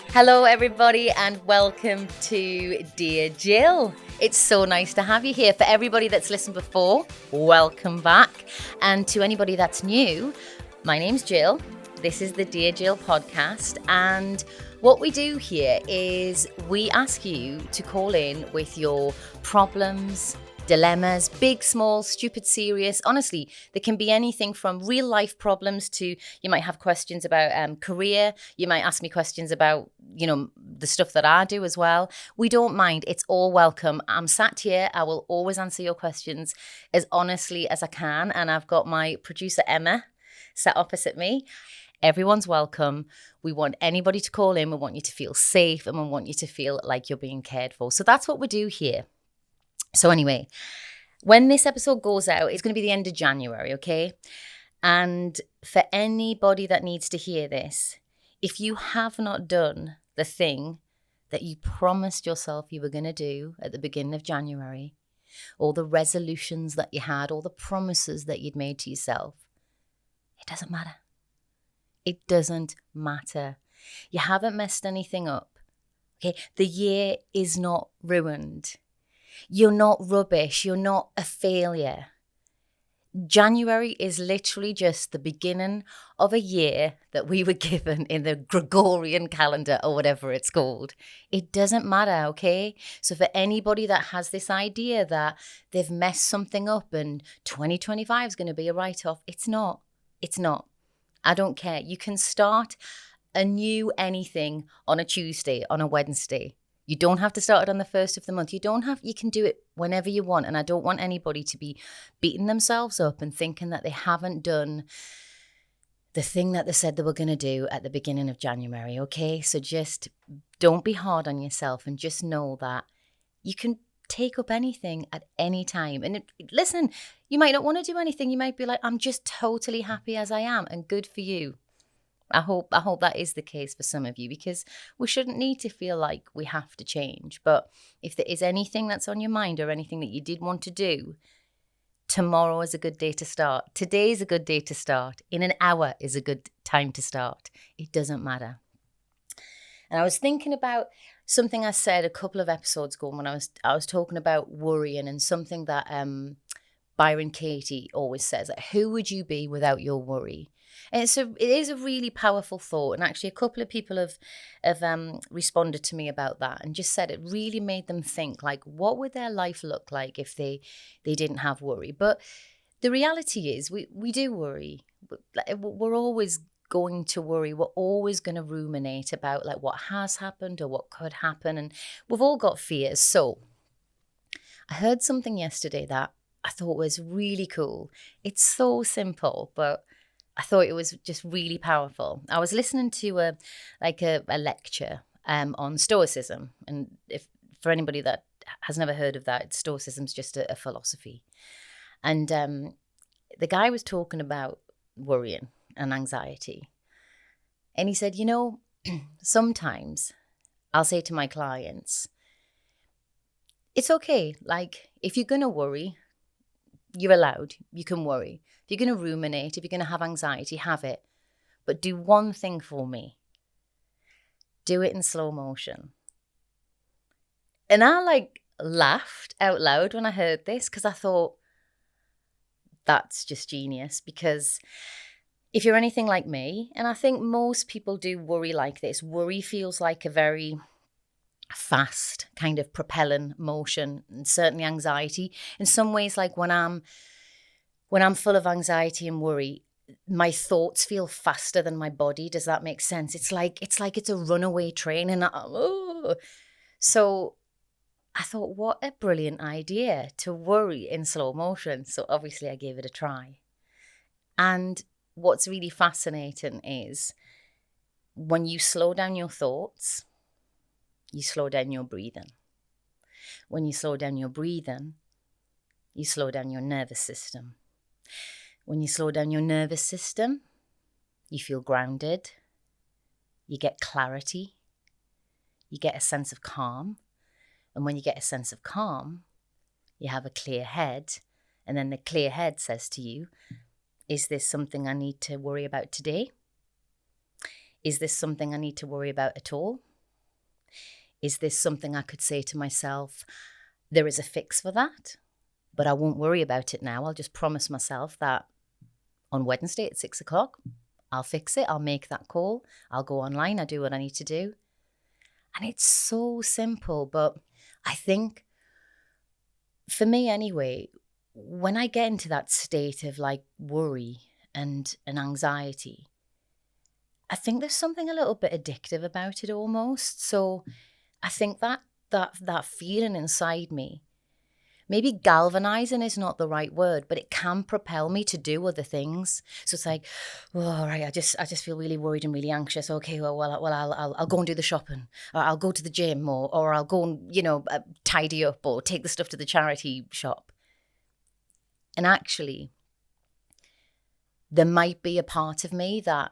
Hello, everybody, and welcome to Dear Jill. It's so nice to have you here. For everybody that's listened before, welcome back. And to anybody that's new, my name's Jill. This is the Dear Jill podcast. And what we do here is we ask you to call in with your problems, dilemmas, big, small, stupid, serious. Honestly, there can be anything from real life problems to you might have questions about career. You might ask me questions about, the stuff that I do as well. We don't mind. It's all welcome. I'm sat here. I will always answer your questions as honestly as I can. And I've got my producer, Emma, sat opposite me. Everyone's welcome. We want anybody to call in. We want you to feel safe and we want you to feel like you're being cared for. So that's what we do here. So anyway, when this episode goes out, it's going to be the end of January, okay? And for anybody that needs to hear this, if you have not done the thing that you promised yourself you were going to do at the beginning of January, all the resolutions that you had, all the promises that you'd made to yourself, it doesn't matter. It doesn't matter. You haven't messed anything up, okay? The year is not ruined. You're not rubbish. You're not a failure. January is literally just the beginning of a year that we were given in the Gregorian calendar or whatever it's called. It doesn't matter, okay? So for anybody that has this idea that they've messed something up and 2025 is going to be a write-off, it's not. It's not. I don't care. You can start a new anything on a Tuesday, on a Wednesday. You don't have to start it on the first of the month. You can do it whenever you want. And I don't want anybody to be beating themselves up and thinking that they haven't done the thing that they said they were going to do at the beginning of January, okay? So just don't be hard on yourself and just know that you can take up anything at any time. And listen, you might not want to do anything. You might be like, I'm just totally happy as I am, and good for you. I hope that is the case for some of you, because we shouldn't need to feel like we have to change. But if there is anything that's on your mind or anything that you did want to do, tomorrow is a good day to start. Today is a good day to start. In an hour is a good time to start. It doesn't matter. And I was thinking about something I said a couple of episodes ago when I was talking about worrying, and something that Byron Katie always says, like, who would you be without your worry? And it is a really powerful thought. And actually a couple of people have responded to me about that and just said it really made them think, like, what would their life look like if they didn't have worry? But the reality is we do worry. We're always going to worry. We're always going to ruminate about like what has happened or what could happen. And we've all got fears. So I heard something yesterday that I thought was really cool. It's so simple, but I thought it was just really powerful. I was listening to a lecture on Stoicism. And if for anybody that has never heard of that, Stoicism's just a philosophy. And the guy was talking about worrying and anxiety. And he said, sometimes I'll say to my clients, it's okay. Like, if you're going to worry, you're allowed. You can worry. If you're going to ruminate, if you're going to have anxiety, have it. But do one thing for me. Do it in slow motion. And I laughed out loud when I heard this, because I thought, that's just genius. Because if you're anything like me, and I think most people do worry like this, worry feels like a very fast kind of propelling motion, and certainly anxiety. In some ways, like when I'm full of anxiety and worry, my thoughts feel faster than my body. Does that make sense? It's like it's a runaway train, and so I thought, what a brilliant idea to worry in slow motion. So obviously I gave it a try. And what's really fascinating is when you slow down your thoughts, you slow down your breathing. When you slow down your breathing, you slow down your nervous system. When you slow down your nervous system, you feel grounded, you get clarity, you get a sense of calm. And when you get a sense of calm, you have a clear head And then the clear head says to you, is this something I need to worry about today? Is this something I need to worry about at all? Is this something I could say to myself, there is a fix for that, but I won't worry about it now. I'll just promise myself that on Wednesday at 6 o'clock, I'll fix it. I'll make that call. I'll go online. I'll do what I need to do. And it's so simple, but I think for me anyway, when I get into that state of like worry and anxiety, I think there's something a little bit addictive about it almost. So I think that feeling inside me, maybe galvanizing is not the right word, but it can propel me to do other things. So it's like, oh, all right, I just feel really worried and really anxious. Okay, well, I'll go and do the shopping, or I'll go to the gym, or I'll go and tidy up, or take the stuff to the charity shop. And actually, there might be a part of me that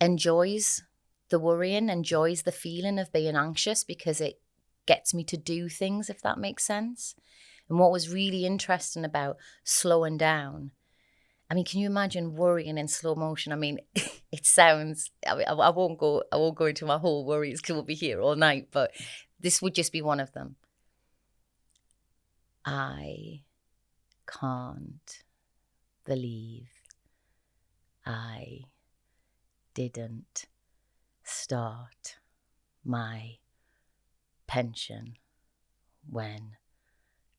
enjoys the worrying, enjoys the feeling of being anxious because it gets me to do things, if that makes sense. And what was really interesting about slowing down, I mean, can you imagine worrying in slow motion? I mean, it sounds, I won't go into my whole worries because we'll be here all night, but this would just be one of them. I can't believe I didn't start my pension when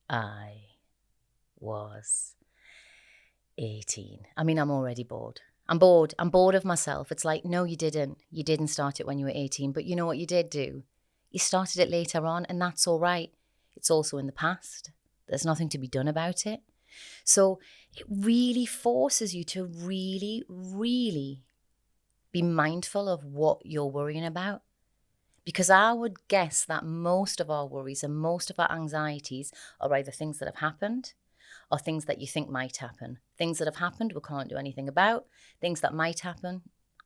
I was 18. I mean, I'm already bored. I'm bored of myself. It's like, no, you didn't. You didn't start it when you were 18. But you know what you did do? You started it later on, and that's all right. It's also in the past. There's nothing to be done about it. So it really forces you to really, really be mindful of what you're worrying about. Because I would guess that most of our worries and most of our anxieties are either things that have happened or things that you think might happen. Things that have happened we can't do anything about. Things that might happen,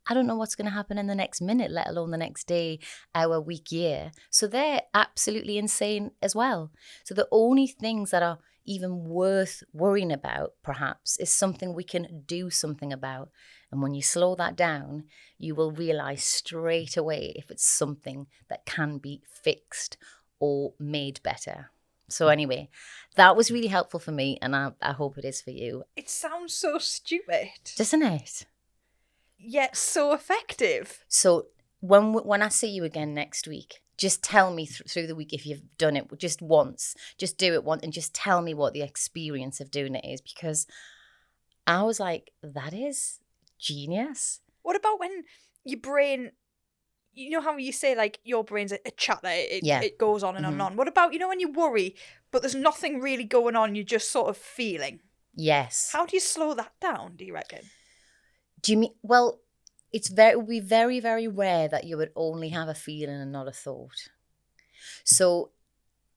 I don't know what's going to happen in the next minute, let alone the next day, hour, week, year. So they're absolutely insane as well. So the only things that are even worth worrying about, perhaps, is something we can do something about. And when you slow that down, you will realize straight away if it's something that can be fixed or made better. So anyway, that was really helpful for me, and I hope it is for you. It sounds so stupid. Doesn't it? Yet so effective. So when I see you again next week, just tell me through the week if you've done it just once. Just do it once and just tell me what the experience of doing it is, because I was like, that is genius. What about when your brain, you know how you say like your brain's a chatter, it goes on and on and on. What about, when you worry, but there's nothing really going on, you're just sort of feeling? Yes. How do you slow that down, do you reckon? Do you mean, well, it would be very, very rare that you would only have a feeling and not a thought. So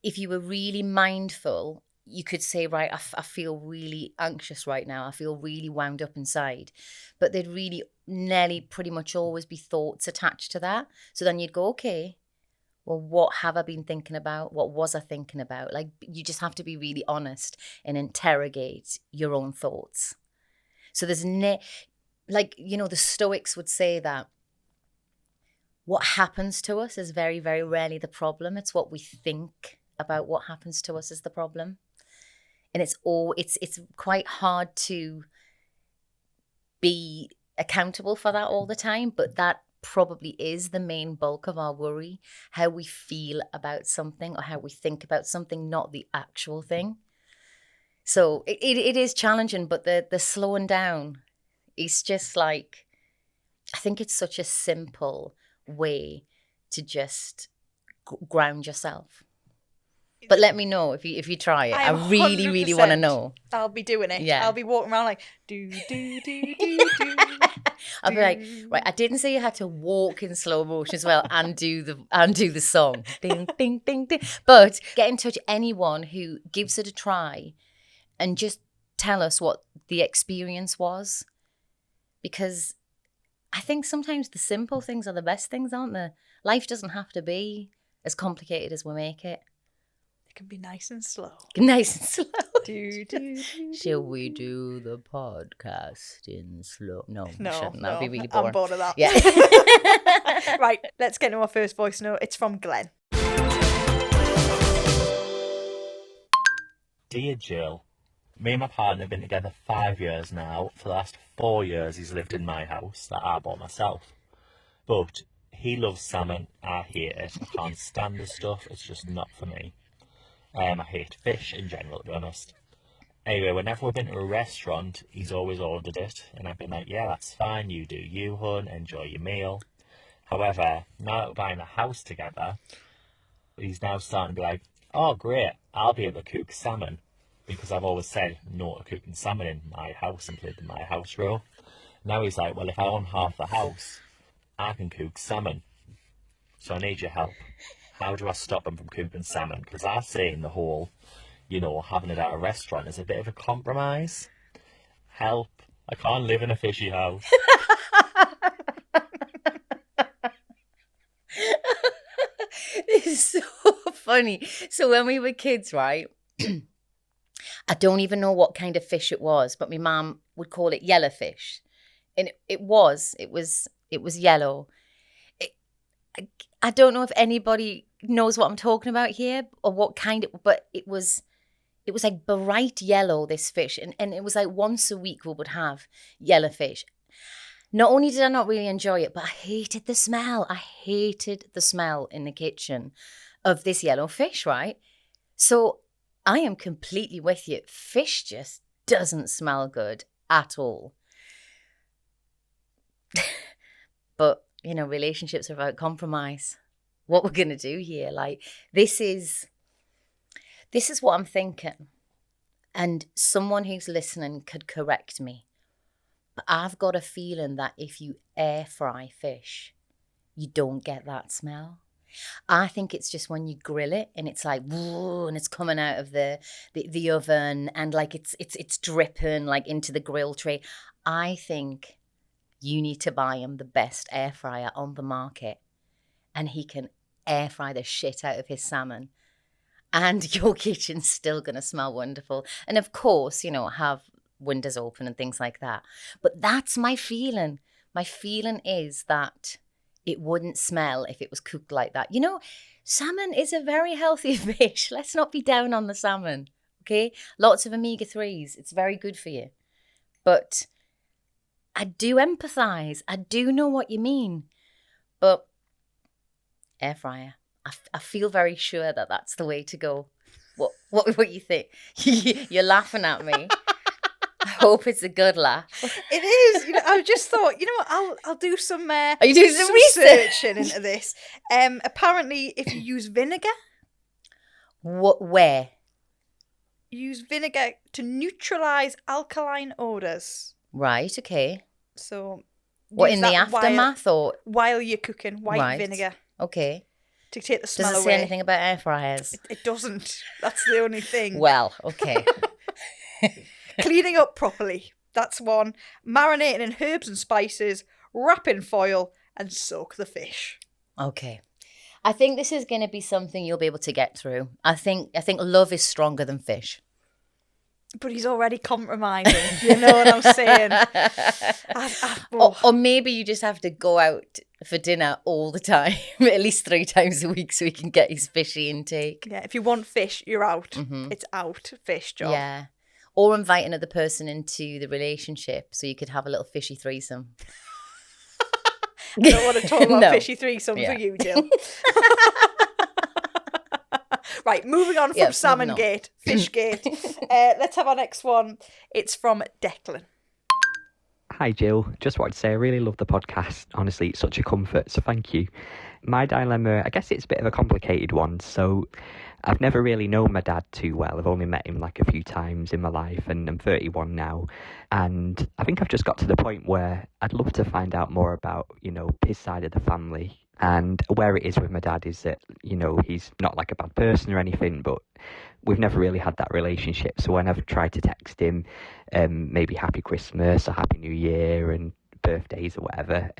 if you were really mindful, you could say, right, I feel really anxious right now. I feel really wound up inside. But there'd really nearly pretty much always be thoughts attached to that. So then you'd go, okay, well, what have I been thinking about? What was I thinking about? Like, you just have to be really honest and interrogate your own thoughts. So there's the Stoics would say that what happens to us is very, very rarely the problem. It's what we think about what happens to us is the problem. And it's quite hard to be accountable for that all the time, but that probably is the main bulk of our worry, how we feel about something or how we think about something, not the actual thing. So it is challenging, but the slowing down, it's just like, I think it's such a simple way to just ground yourself. But let me know if you try it. I really, really want to know. I'll be doing it. Yeah. I'll be walking around like, do. I'll be like, right, I didn't say you had to walk in slow motion as well and do the song. Ding, ding, ding, ding. But get in touch with anyone who gives it a try and just tell us what the experience was. Because I think sometimes the simple things are the best things, aren't they? Life doesn't have to be as complicated as we make it. can be nice and slow. Nice and slow. Shall we do the podcast in slow? No, we shouldn't. No, That'd be really boring. I'm bored of that. Yeah. Right, let's get into our first voice note. It's from Glenn. Dear Jill, me and my partner have been together 5 years now. For the last 4 years he's lived in my house that I bought myself. But he loves salmon, I hate it. I can't stand the stuff, it's just not for me. I hate fish in general, to be honest. Anyway, whenever we've been to a restaurant, he's always ordered it, and I've been like, yeah, that's fine, you do you, hun, enjoy your meal. However, now that we're buying a house together, he's now starting to be like, oh great, I'll be able to cook salmon. Because I've always said no to cooking salmon in my house and played in my house rule. Now he's like, well, if I own half the house, I can cook salmon. So I need your help. How do I stop him from cooking salmon? Because I've seen the whole, having it at a restaurant is a bit of a compromise. Help. I can't live in a fishy house. This is so funny. So when we were kids, right? I don't even know what kind of fish it was, but my mum would call it yellowfish. And it was yellow. I don't know if anybody knows what I'm talking about here or what kind but it was like bright yellow, this fish. And it was like once a week we would have yellowfish. Not only did I not really enjoy it, but I hated the smell. I hated the smell in the kitchen of this yellow fish, right? So I am completely with you. Fish just doesn't smell good at all. But, relationships are about compromise. What we're going to do here, like, this is what I'm thinking. And someone who's listening could correct me. But I've got a feeling that if you air fry fish, you don't get that smell. I think it's just when you grill it and it's like, whoa, and it's coming out of the oven and like it's dripping like into the grill tray. I think you need to buy him the best air fryer on the market and he can air fry the shit out of his salmon and your kitchen's still going to smell wonderful. And of course, have windows open and things like that. But that's my feeling. My feeling is that it wouldn't smell if it was cooked like that. Salmon is a very healthy fish. Let's not be down on the salmon, okay? Lots of omega-3s. It's very good for you. But I do empathise. I do know what you mean. But air fryer, I feel very sure that that's the way to go. What you think? You're laughing at me. I hope it's a good laugh. It is. I just thought, I'll do some. Are you doing some researching into this? Apparently, if you use vinegar, where? Use vinegar to neutralise alkaline odours. Right. Okay. So, what in the aftermath or while you're cooking? White vinegar. Okay. To take the smell away. Does it say anything about air fryers? It doesn't. That's the only thing. Well, okay. Cleaning up properly. That's one. Marinating in herbs and spices, wrap in foil, and soak the fish. Okay. I think this is going to be something you'll be able to get through. I think love is stronger than fish. But he's already compromising. You know what I'm saying? Or maybe you just have to go out for dinner all the time, at least 3 times a week so he can get his fishy intake. Yeah, if you want fish, you're out. Mm-hmm. It's out. Fish job. Yeah. Or invite another person into the relationship so you could have a little fishy threesome. I don't want to talk about fishy threesome for you, Jill. Right, moving on from Salmon Gate, Fish Gate. Let's have our next one. It's from Declan. Hi Jill, just wanted to say I really love the podcast. Honestly, it's such a comfort, so thank you. My dilemma, I guess it's a bit of a complicated one. So I've never really known my dad too well. I've only met him like a few times in my life, and I'm 31 now. And I think I've just got to the point where I'd love to find out more about, his side of the family. And where it is with my dad is that, he's not like a bad person or anything, but we've never really had that relationship. So when I've tried to text him, maybe Happy Christmas or Happy New Year and birthdays or whatever,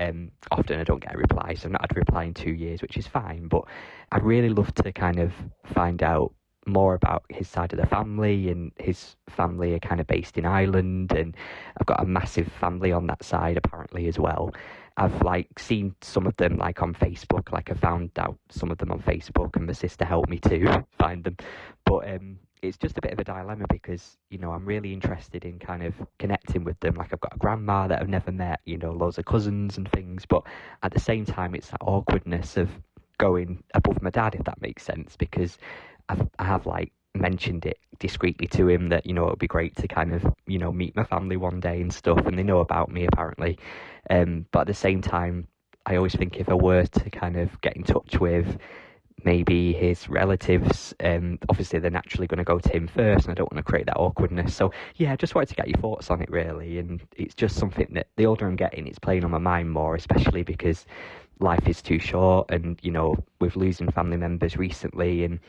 often I don't get a reply. So I've not had a reply in 2 years, which is fine. But I'd really love to kind of find out more about his side of the family, and his family are kind of based in Ireland, and I've got a massive family on that side apparently as well. I've seen some of them on Facebook, I found out some of them on Facebook, and my sister helped me to find them. But it's just a bit of a dilemma because, I'm really interested in kind of connecting with them. I've got a grandma that I've never met, loads of cousins and things, but at the same time, it's that awkwardness of going above my dad, if that makes sense, because I have mentioned it discreetly to him that, it would be great to kind of, meet my family one day and stuff, and they know about me apparently. But at the same time, I always think if I were to kind of get in touch with maybe his relatives, obviously they're naturally going to go to him first, and I don't want to create that awkwardness. So yeah, I just wanted to get your thoughts on it really, and it's just something that the older I'm getting, it's playing on my mind more, especially because life is too short, and with losing family members recently, and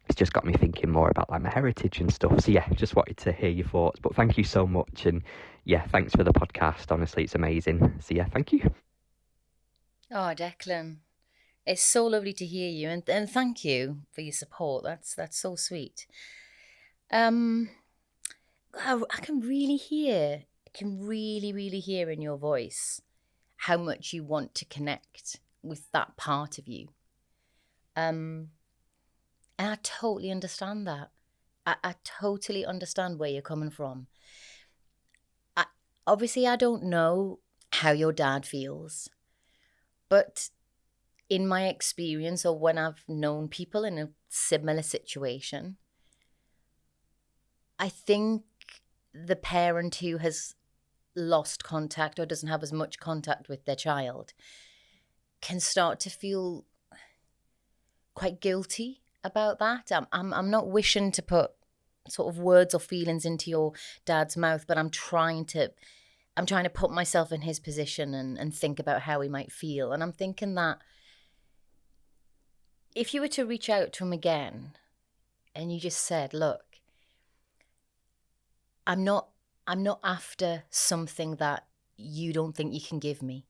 it's just got me thinking more about my heritage and stuff. So yeah, just wanted to hear your thoughts, but thank you so much, and yeah, thanks for the podcast, honestly it's amazing. So yeah, thank you. Oh, Declan, it's so lovely to hear you, and thank you for your support. That's so sweet. I can really hear in your voice how much you want to connect with that part of you. And I totally understand that. I totally understand where you're coming from. Obviously, I don't know how your dad feels, but in my experience, or when I've known people in a similar situation, I think the parent who has lost contact or doesn't have as much contact with their child can start to feel quite guilty about that. I'm not wishing to put sort of words or feelings into your dad's mouth, but I'm trying to put myself in his position and think about how he might feel. And I'm thinking that if you were to reach out to him again and you just said, look, I'm not after something that you don't think you can give me.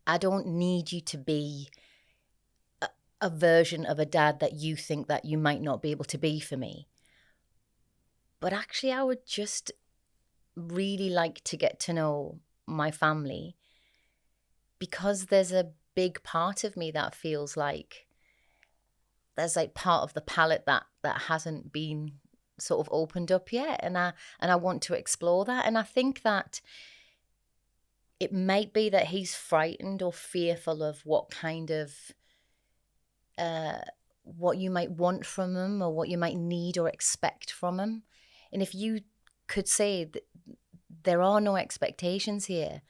I don't need you to be a version of a dad that you think that you might not be able to be for me. But actually, I would just really like to get to know my family, because there's a big part of me that feels like there's part of the palette that hasn't been sort of opened up yet, and I want to explore that. And I think that it might be that he's frightened or fearful of what kind of what you might want from him, or what you might need or expect from him. And if you could say that there are no expectations here,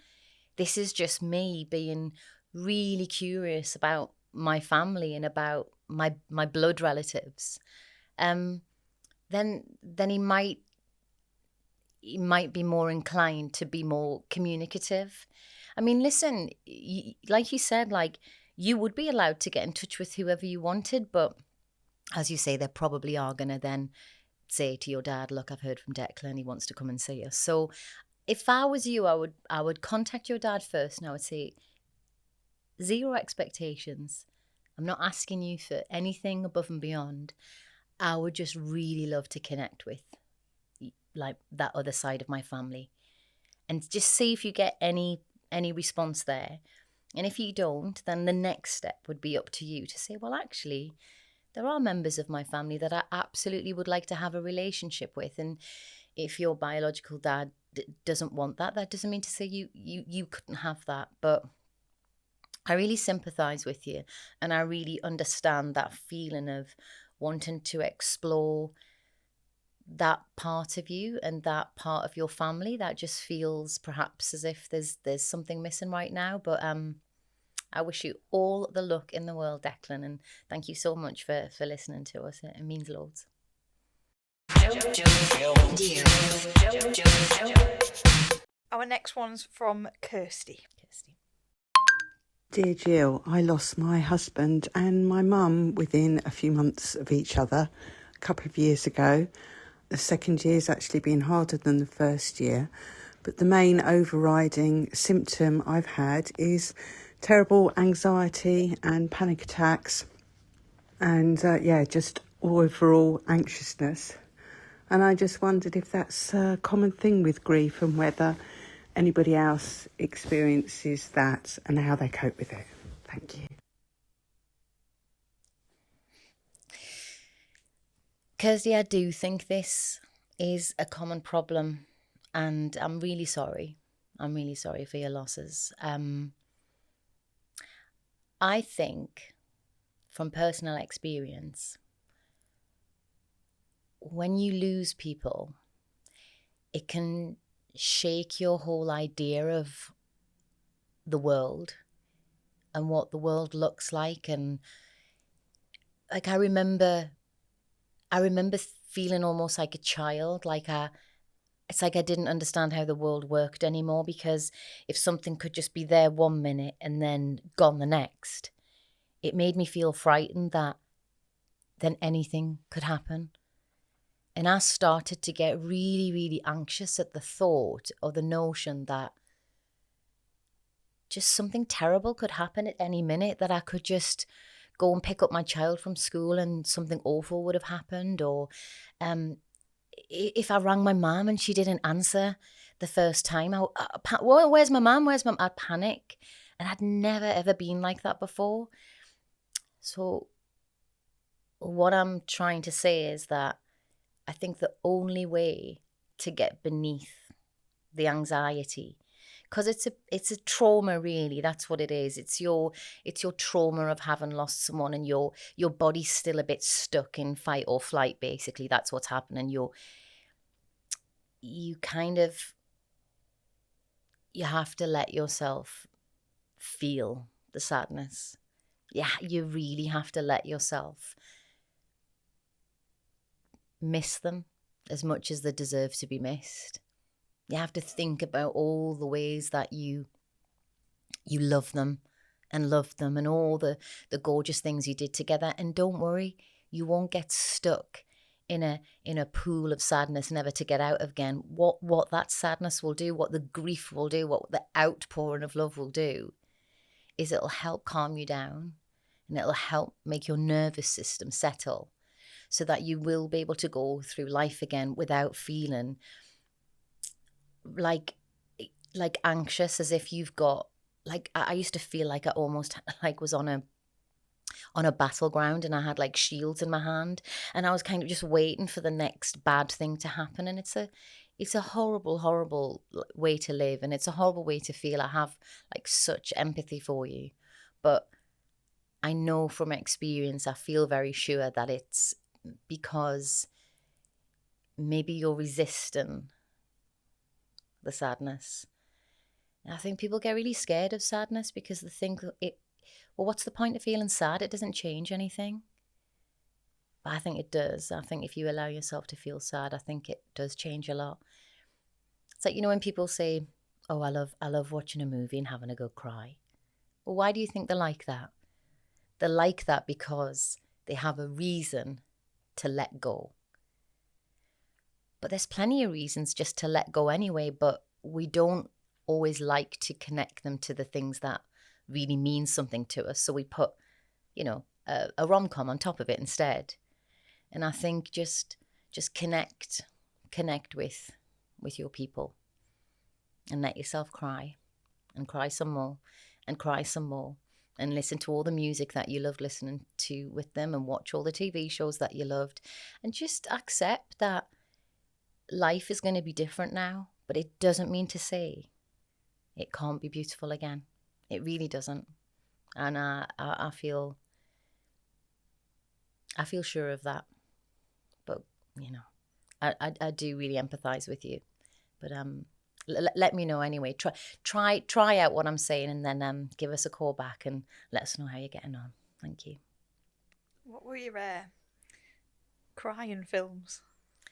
this is just me being really curious about my family and about my blood relatives, then he might be more inclined to be more communicative. I mean, listen, like you said, you would be allowed to get in touch with whoever you wanted, but as you say, they probably are going to then say to your dad, look, I've heard from Declan, he wants to come and see us. So if I was you, I would contact your dad first, and I would say, 0 expectations. I'm not asking you for anything above and beyond. I would just really love to connect with that other side of my family, and just see if you get any response there. And if you don't, then the next step would be up to you to say, well, actually, there are members of my family that I absolutely would like to have a relationship with. And if your biological dad doesn't want that, that doesn't mean to say you couldn't have that. But I really sympathise with you, and I really understand that feeling of wanting to explore that part of you and that part of your family that just feels perhaps as if there's something missing right now. But I wish you all the luck in the world, Declan, and thank you so much for listening to us. It means loads. Our next one's from Kirsty. Dear Jill, I lost my husband and my mum within a few months of each other a couple of years ago. The second year's actually been harder than the first year, but the main overriding symptom I've had is terrible anxiety and panic attacks, and just overall anxiousness. And I just wondered if that's a common thing with grief and whether anybody else experiences that and how they cope with it. Thank you. Kirsty, I do think this is a common problem, and I'm really sorry. I'm really sorry for your losses. I think from personal experience, when you lose people, it can shake your whole idea of the world and what the world looks like. And like, I remember feeling almost like a child, it's like I didn't understand how the world worked anymore, because if something could just be there 1 minute and then gone the next, it made me feel frightened that then anything could happen. And I started to get really, really anxious at the thought or the notion that just something terrible could happen at any minute, that I could just go and pick up my child from school and something awful would have happened. Or if I rang my mum and she didn't answer the first time, where's my mum? I'd panic. And I'd never, ever been like that before. So what I'm trying to say is that I think the only way to get beneath the anxiety, because it's a trauma, really. That's what it is. It's your trauma of having lost someone, and your body's still a bit stuck in fight or flight. Basically, that's what's happening. You have to let yourself feel the sadness. Yeah, you really have to let yourself miss them as much as they deserve to be missed. You have to think about all the ways that you love them and loved them, and all the gorgeous things you did together. And don't worry, you won't get stuck in a pool of sadness never to get out of again. What that sadness will do, what the grief will do, what the outpouring of love will do, is it'll help calm you down, and it'll help make your nervous system settle, so that you will be able to go through life again without feeling like anxious, as if you've got, like, I used to feel like I almost like was on a battleground, and I had like shields in my hand, and I was kind of just waiting for the next bad thing to happen. And it's a horrible, horrible way to live, and it's a horrible way to feel. I have like such empathy for you, but I know from experience, I feel very sure that it's because maybe you're resisting the sadness. And I think people get really scared of sadness because they think what's the point of feeling sad? It doesn't change anything. But I think it does. I think if you allow yourself to feel sad, I think it does change a lot. It's like, when people say, oh, I love watching a movie and having a good cry. Well, why do you think they're like that? They're like that because they have a reason to let go. But there's plenty of reasons just to let go anyway, but we don't always like to connect them to the things that really mean something to us. So we put, a rom-com on top of it instead. And I think just connect with your people, and let yourself cry, and cry some more, and cry some more, and listen to all the music that you loved listening to with them, and watch all the TV shows that you loved, and just accept that life is going to be different now, but it doesn't mean to say it can't be beautiful again. It really doesn't. And I feel sure of that. But, I do really empathize with you. But let me know anyway. Try out what I'm saying, and then give us a call back and let us know how you're getting on. Thank you. What were your crying films?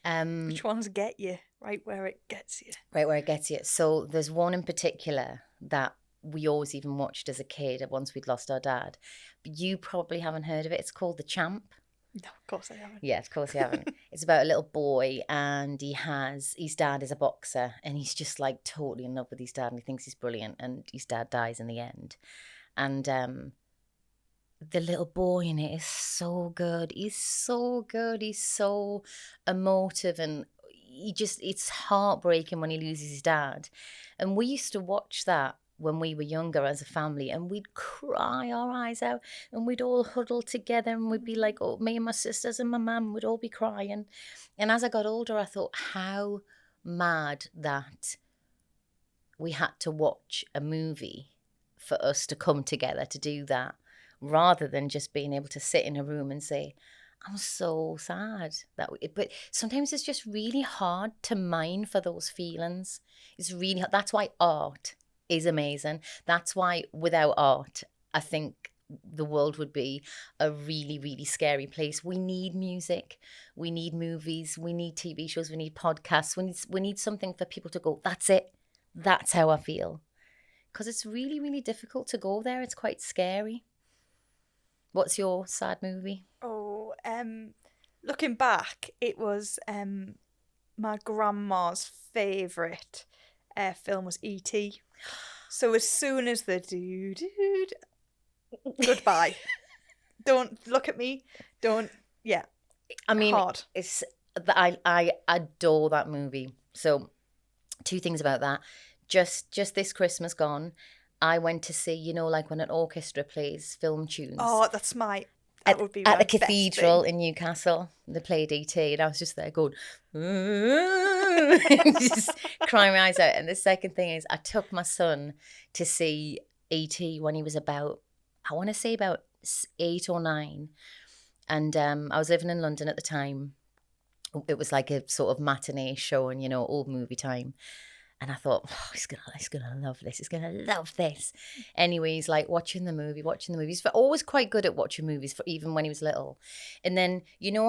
Which ones get you right where it gets you? Right where it gets you. So there's one in particular that we always even watched as a kid once we'd lost our dad. But you probably haven't heard of it. It's called The Champ. No, of course I haven't. Yeah, of course you haven't. It's about a little boy, and his dad is a boxer, and he's just like totally in love with his dad, and he thinks he's brilliant, and his dad dies in the end. And the little boy in it is so good. He's so good. He's so emotive, and it's heartbreaking when he loses his dad. And we used to watch that when we were younger as a family, and we'd cry our eyes out, and we'd all huddle together, and we'd be like, oh, me and my sisters and my mum would all be crying. And as I got older, I thought how mad that we had to watch a movie for us to come together to do that, rather than just being able to sit in a room and say, I'm so sad. But sometimes it's just really hard to mine for those feelings. It's really hard. That's why art is amazing. That's why without art, I think the world would be a really, really scary place. We need music. We need movies. We need TV shows. We need podcasts. We need something for people to go, that's it. That's how I feel. Because it's really, really difficult to go there. It's quite scary. What's your sad movie? Oh, looking back, it was my grandma's favourite film was E.T. So as soon as the dude, goodbye. Don't look at me. Don't. Yeah. I mean, hard. I adore that movie. So, two things about that. Just this Christmas gone, I went to see, like when an orchestra plays film tunes. Oh, that would be at my the cathedral best in Newcastle. They played E.T. and I was just there going, just crying my eyes out. And the second thing is, I took my son to see E.T. when he was about 8 or 9, and I was living in London at the time. It was like a sort of matinee show, and old movie time. And I thought, oh, he's gonna love this. He's gonna love this. Anyway, he's like watching the movie. He's always quite good at watching movies, for even when he was little. And then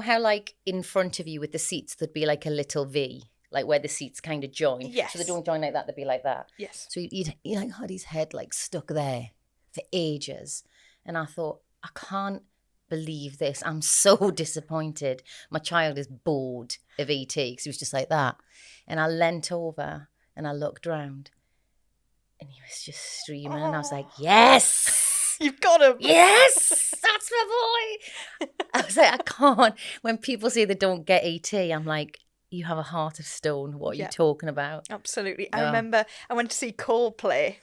how like in front of you with the seats, there'd be like a little V, like where the seats kind of join. Yes. So they don't join like that. They'd be like that. Yes. So he like had his head like stuck there for ages, and I thought, I can't believe this. I'm so disappointed. My child is bored of E.T. because he was just like that. And I leant over. And I looked round, and he was just streaming, and I was like, yes! You've got him! Yes! That's my boy! I was like, I can't. When people say they don't get E.T., I'm like, you have a heart of stone. What are you talking about? Absolutely. I remember I went to see Coldplay,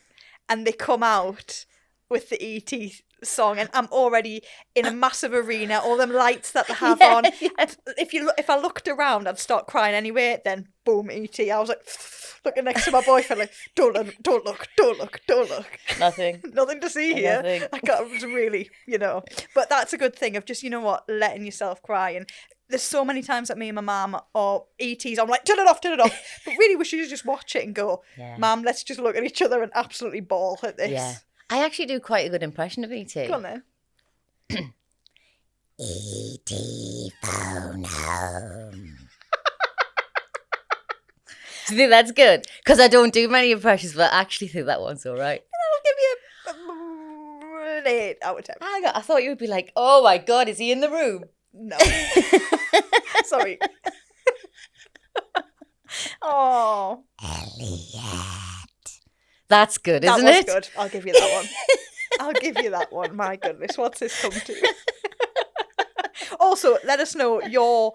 and they come out with the E.T. song, and I'm already in a massive arena, all them lights that they have on. Yeah. If I looked around, I'd start crying anyway. Then boom, E.T. I was like looking next to my boyfriend, like don't look. Nothing to see here. Nothing. It was really, But that's a good thing of just letting yourself cry. And there's so many times that me and my mum or E.T.'s, I'm like, turn it off. But really, we should just watch it and go, Mum, let's just look at each other and absolutely bawl at this. Yeah. I actually do quite a good impression of E.T. Go on then. E.T. phone home. Do you think that's good? Because I don't do many impressions, but I actually think that one's all right. I'll give you an 8 out of 10. I thought you would be like, oh my God, is he in the room? No. Sorry. Oh. Elliot. That's good, isn't it? That was good. I'll give you that one. My goodness, what's this come to? Also, let us know your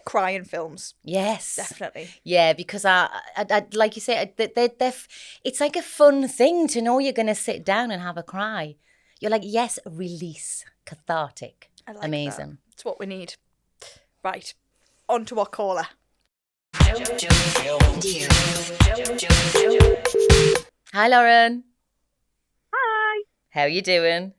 crying films. Yes, definitely. Yeah, because I like you say, it's like a fun thing to know you're going to sit down and have a cry. You're like, yes, release, cathartic, I like amazing. That. It's what we need. Right, on to our caller. Hi, Lauren. Hi. How are you doing?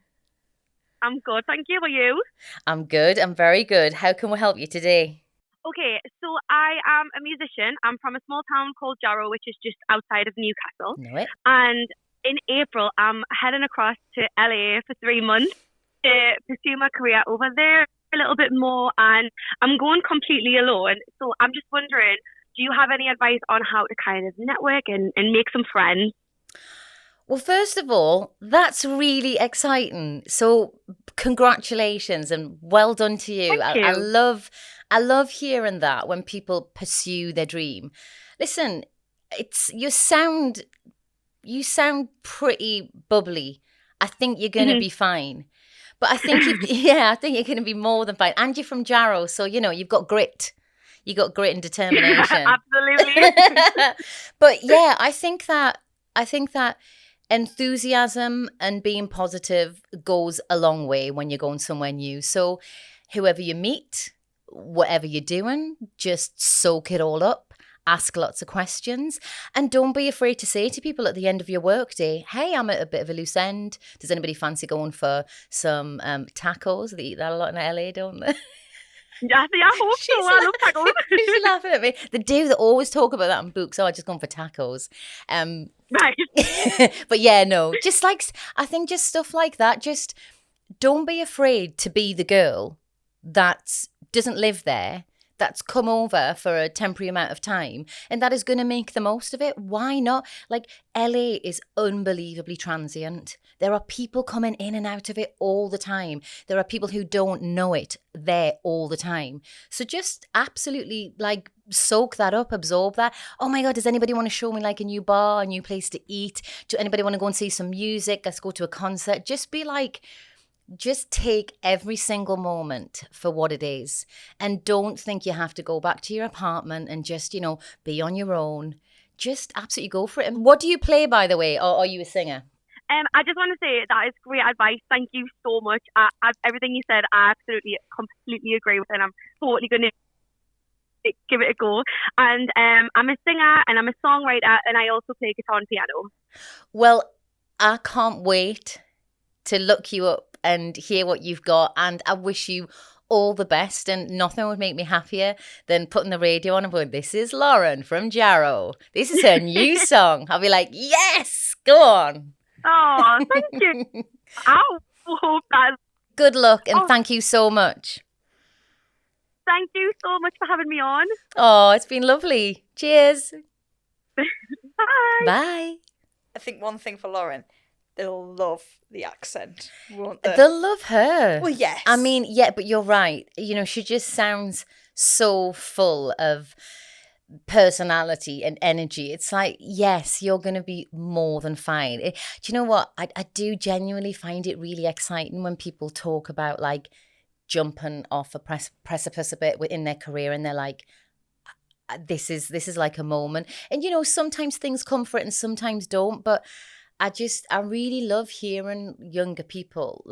I'm good, thank you. How are you? I'm good. I'm very good. How can we help you today? Okay, so I am a musician. I'm from a small town called Jarrow, which is just outside of Newcastle. Know it. And in April, I'm heading across to LA for 3 months to pursue my career over there a little bit more. And I'm going completely alone. So I'm just wondering, do you have any advice on how to kind of network and make some friends? Well, first of all, that's really exciting. So congratulations and well done to you. Thank you. I love hearing that when people pursue their dream. Listen, you sound pretty bubbly. I think you're going to be fine. But I think, I think you're going to be more than fine. And you're from Jarrow, so, you've got grit. You got grit and determination. Absolutely. But yeah, I think that enthusiasm and being positive goes a long way when you're going somewhere new. So whoever you meet, whatever you're doing, just soak it all up. Ask lots of questions, and don't be afraid to say to people at the end of your workday, hey, I'm at a bit of a loose end. Does anybody fancy going for some tacos? They eat that a lot in LA, don't they? Yeah, I hope so. I love tacos. She's laughing at me. They do. They always talk about that in books. Oh, I just gone for tacos. Right. But yeah, no. Just I think just stuff like that. Just don't be afraid to be the girl that doesn't live there, that's come over for a temporary amount of time, and that is going to make the most of it. Why not? Like, LA is unbelievably transient. There are people coming in and out of it all the time. There are people who don't know it there all the time. So just absolutely soak that up, absorb that. Oh my God, does anybody want to show me a new bar, a new place to eat? Do anybody want to go and see some music? Let's go to a concert. Just take every single moment for what it is, and don't think you have to go back to your apartment and just, be on your own. Just absolutely go for it. And what do you play, by the way? Or are you a singer? I just want to say that is great advice. Thank you so much. Everything you said, I absolutely, completely agree with, and I'm totally going to give it a go. And I'm a singer and I'm a songwriter, and I also play guitar and piano. Well, I can't wait to look you up and hear what you've got, and I wish you all the best, and nothing would make me happier than putting the radio on and going, this is Lauren from Jarrow, this is her new song. I'll be like, yes, go on. Oh, thank you. I hope that. Good luck, and thank you so much. Thank you so much for having me on. Oh, it's been lovely. Cheers. Bye. Bye. I think one thing for Lauren, they'll love the accent, won't they? They'll love her. Well, yes. I mean, yeah, but you're right. She just sounds so full of personality and energy. It's like, yes, you're going to be more than fine. Do you know what? I do genuinely find it really exciting when people talk about jumping off a precipice a bit in their career, and they're like, this is like a moment. And, sometimes things come for it and sometimes don't, but I really love hearing younger people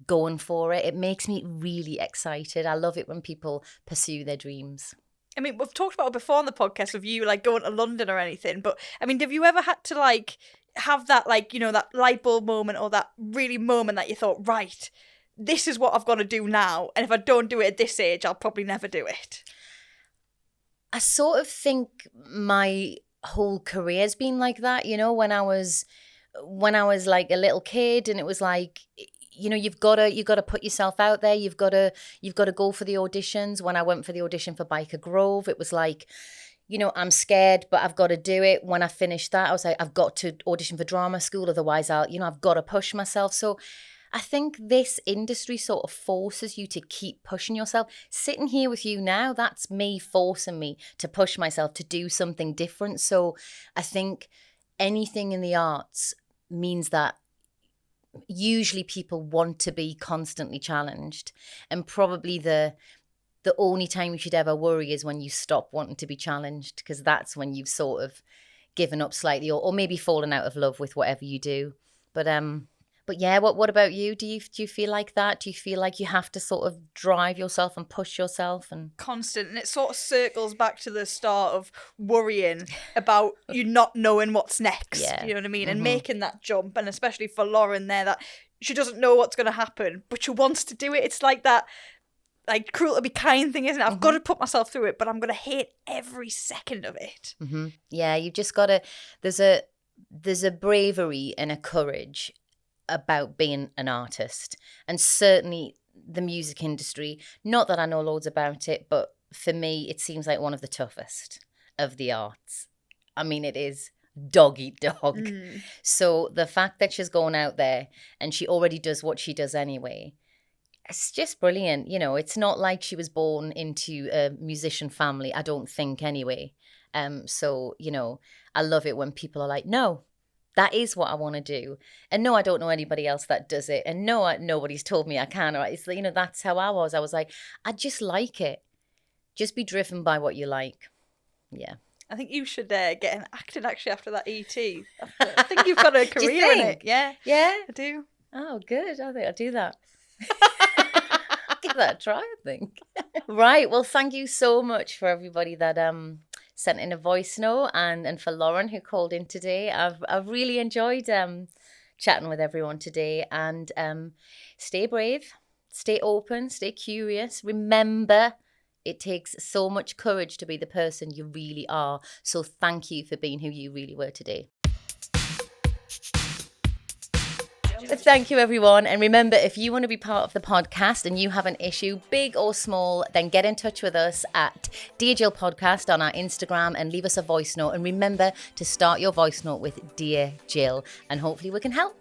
going for it. It makes me really excited. I love it when people pursue their dreams. I mean, we've talked about it before on the podcast of you going to London or anything, but I mean, have you ever had to have that that light bulb moment, or that really moment that you thought, right, this is what I've got to do now, and if I don't do it at this age, I'll probably never do it? I sort of think my whole career's been like that, when I was a little kid, and it was you've got to put yourself out there. You've got to go for the auditions. When I went for the audition for Biker Grove, it was I'm scared, but I've got to do it. When I finished that, I was like, I've got to audition for drama school, otherwise I've got to push myself. So I think this industry sort of forces you to keep pushing yourself. Sitting here with you now, that's me forcing me to push myself to do something different. So I think anything in the arts means that usually people want to be constantly challenged, and probably the only time you should ever worry is when you stop wanting to be challenged, because that's when you've sort of given up slightly, or maybe fallen out of love with whatever you do. But yeah, what about you? Do you feel like that? Do you feel like you have to sort of drive yourself and push yourself and constant? And it sort of circles back to the start of worrying about you not knowing what's next. Yeah. You know what I mean? Mm-hmm. And making that jump, and especially for Lauren there, that she doesn't know what's going to happen, but she wants to do it. It's like that, cruel to be kind thing, isn't it? I've got to put myself through it, but I'm going to hate every second of it. Mm-hmm. Yeah, you just got to. There's a bravery and a courage about being an artist, and certainly the music industry, not that I know loads about it, but for me it seems like one of the toughest of the arts. I mean, it is dog eat dog. So the fact that she's going out there and she already does what she does anyway, it's just brilliant. It's not like she was born into a musician family, I don't think, anyway. So I love it when people are like, no, That is what I want to do. And no, I don't know anybody else that does it. And no, nobody's told me I can. Or it's, you know, that's how I was. I was like, I just like it. Just be driven by what you like. Yeah. I think you should get in acting actually after that ET. I think you've got a Do you career in think? it. Yeah. Yeah. I do. Oh, good. I think I'll do that. Give that a try, I think. Right. Well, thank you so much for everybody that sent in a voice note and for Lauren who called in today. I've really enjoyed chatting with everyone today, and stay brave, stay open, stay curious. Remember, it takes so much courage to be the person you really are. So thank you for being who you really were today. Thank you, everyone. And remember, if you want to be part of the podcast and you have an issue, big or small, then get in touch with us at Dear Jill Podcast on our Instagram and leave us a voice note. And remember to start your voice note with Dear Jill, and hopefully we can help.